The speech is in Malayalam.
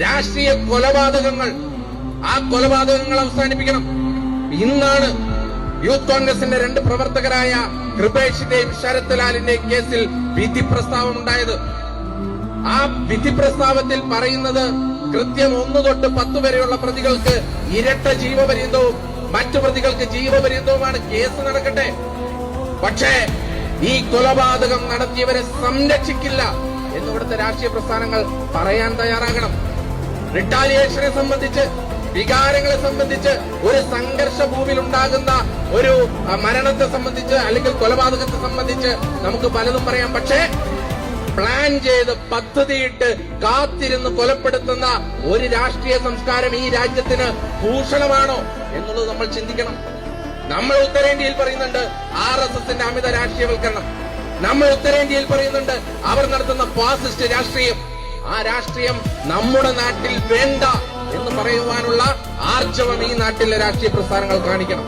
രാഷ്ട്രീയ കൊലപാതകങ്ങൾ, ആ കൊലപാതകങ്ങൾ അവസാനിപ്പിക്കണം. ഇന്നാണ് യൂത്ത് കോൺഗ്രസിന്റെ 2 പ്രവർത്തകരായ കൃപേഷിന്റെയും ശരത് ലാലിന്റെയും കേസിൽ വിധി പ്രസ്താവം ഉണ്ടായത്. ആ വിധി പ്രസ്താവത്തിൽ പറയുന്നത് കൃത്യം 1 തൊട്ട് 10 വരെയുള്ള പ്രതികൾക്ക് ഇരട്ട ജീവപര്യന്തവും മറ്റു പ്രതികൾക്ക് ജീവപര്യന്തവുമാണ്. കേസ് നടക്കട്ടെ, പക്ഷേ ഈ കൊലപാതകം നടത്തിയവരെ സംരക്ഷിക്കില്ല എന്നിവിടുത്തെ രാഷ്ട്രീയ പ്രസ്ഥാനങ്ങൾ പറയാൻ തയ്യാറാകണം. റിട്ടാലിയേഷനെ സംബന്ധിച്ച്, വികാരങ്ങളെ സംബന്ധിച്ച്, ഒരു സംഘർഷ ഭൂമിയിൽ ഉണ്ടാകുന്ന ഒരു മരണത്തെ സംബന്ധിച്ച് അല്ലെങ്കിൽ കൊലപാതകത്തെ സംബന്ധിച്ച് നമുക്ക് പലതും പറയാം. പക്ഷേ പ്ലാൻ ചെയ്ത് പദ്ധതിയിട്ട് കാത്തിരുന്ന് കൊലപ്പെടുത്തുന്ന ഒരു രാഷ്ട്രീയ സംസ്കാരം ഈ രാജ്യത്തിന് ഭൂഷണമാണോ എന്നുള്ളത് നമ്മൾ ചിന്തിക്കണം. നമ്മൾ ഉത്തരേന്ത്യയിൽ പറയുന്നുണ്ട് RSSന്റെ അമിത രാഷ്ട്രീയവൽക്കരണം. നമ്മൾ ഉത്തരേന്ത്യയിൽ പറയുന്നുണ്ട് അവർ നടത്തുന്ന ഫാസിസ്റ്റ് രാഷ്ട്രീയം. ആ രാഷ്ട്രീയം നമ്മുടെ നാട്ടിൽ വേണ്ട എന്ന് പറയുവാനുള്ള ആർജവം ഈ നാട്ടിലെ രാഷ്ട്രീയ പ്രസ്ഥാനങ്ങൾ കാണിക്കണം.